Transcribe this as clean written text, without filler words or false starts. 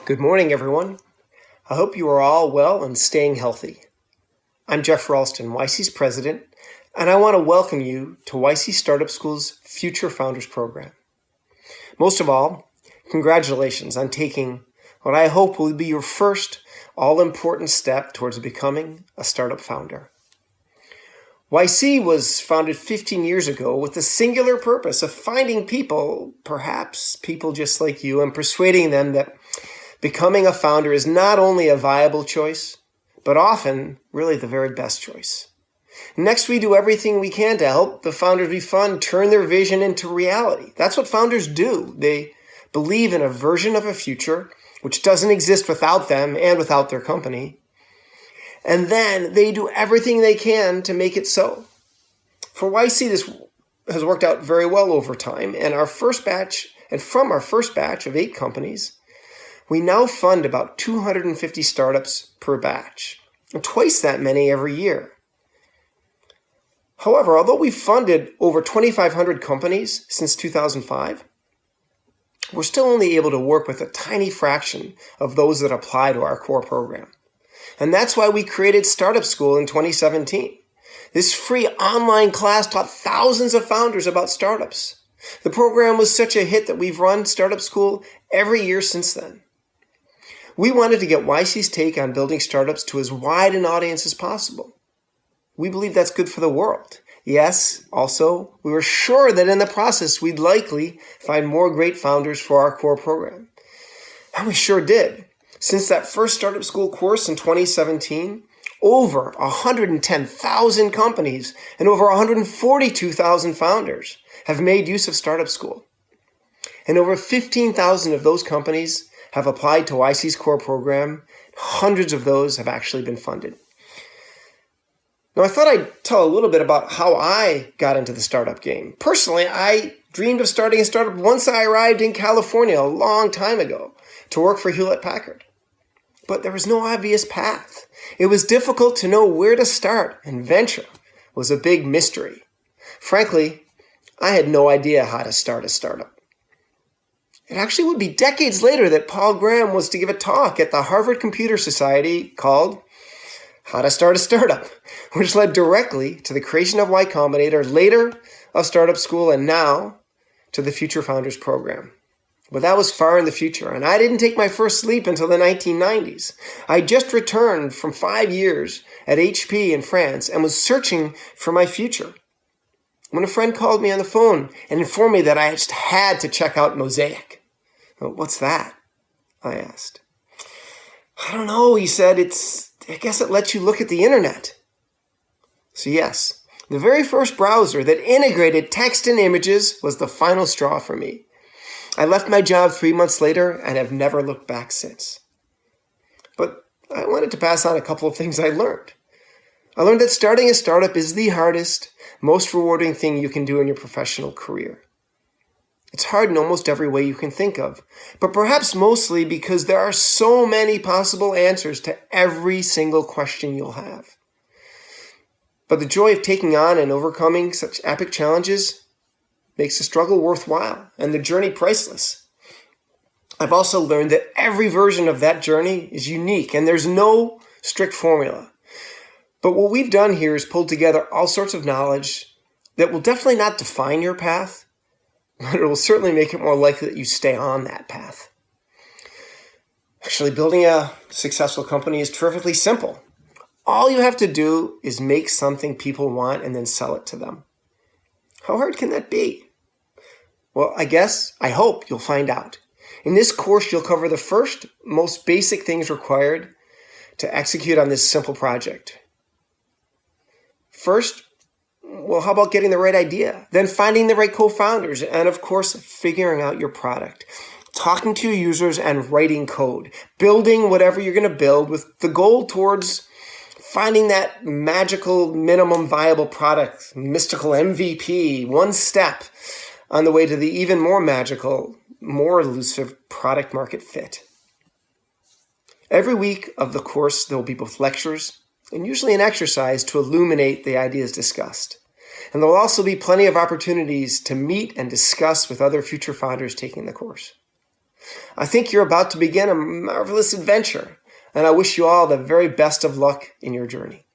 Good morning, everyone. I hope you are all well and staying healthy. I'm Geoff Ralston, YC's president, and I want to welcome you to YC Startup School's Future Founders Program. Most of all, congratulations on taking what I hope will be your first all-important step towards becoming a startup founder. YC was founded 15 years ago with the singular purpose of finding people, perhaps people just like you, and persuading them that becoming a founder is not only a viable choice, but often really the very best choice. Next, we do everything we can to help the founders we fund turn their vision into reality. That's what founders do. They believe in a version of a future which doesn't exist without them and without their company. And then they do everything they can to make it so. For YC, this has worked out very well over time. And from our first batch of 8 companies, we now fund about 250 startups per batch, and twice that many every year. However, although we've funded over 2,500 companies since 2005, we're still only able to work with a tiny fraction of those that apply to our core program. And that's why we created Startup School in 2017. This free online class taught thousands of founders about startups. The program was such a hit that we've run Startup School every year since then. We wanted to get YC's take on building startups to as wide an audience as possible. We believe that's good for the world. Yes, also, we were sure that in the process we'd likely find more great founders for our core program. And we sure did. Since that first Startup School course in 2017, over 110,000 companies and over 142,000 founders have made use of Startup School. And over 15,000 of those companies have applied to YC's core program. Hundreds of those have actually been funded. Now, I thought I'd tell a little bit about how I got into the startup game. Personally, I dreamed of starting a startup once I arrived in California a long time ago to work for Hewlett-Packard. But there was no obvious path. It was difficult to know where to start, and venture was a big mystery. Frankly, I had no idea how to start a startup. It actually would be decades later that Paul Graham was to give a talk at the Harvard Computer Society called How to Start a Startup, which led directly to the creation of Y Combinator, later of Startup School, and now to the Future Founders Program. But that was far in the future, and I didn't take my first leap until the 1990s. I just returned from 5 years at HP in France and was searching for my future when a friend called me on the phone and informed me that I just had to check out Mosaic. Well, what's that? I asked. I don't know, he said. I guess it lets you look at the internet. So yes, the very first browser that integrated text and images was the final straw for me. I left my job 3 months later and have never looked back since. But I wanted to pass on a couple of things I learned. I learned that starting a startup is the hardest, most rewarding thing you can do in your professional career. It's hard in almost every way you can think of, but perhaps mostly because there are so many possible answers to every single question you'll have. But the joy of taking on and overcoming such epic challenges makes the struggle worthwhile and the journey priceless. I've also learned that every version of that journey is unique and there's no strict formula. But what we've done here is pulled together all sorts of knowledge that will definitely not define your path, but it will certainly make it more likely that you stay on that path. Actually, building a successful company is terrifically simple. All you have to do is make something people want and then sell it to them. How hard can that be? Well, I hope you'll find out. In this course, you'll cover the first, most basic things required to execute on this simple project. First, well, how about getting the right idea? Then finding the right co-founders, and of course, figuring out your product. Talking to your users and writing code. Building whatever you're going to build with the goal towards finding that magical minimum viable product, mystical MVP, one step on the way to the even more magical, more elusive product market fit. Every week of the course, there will be both lectures and usually an exercise to illuminate the ideas discussed. And there will also be plenty of opportunities to meet and discuss with other future founders taking the course. I think you're about to begin a marvelous adventure, and I wish you all the very best of luck in your journey.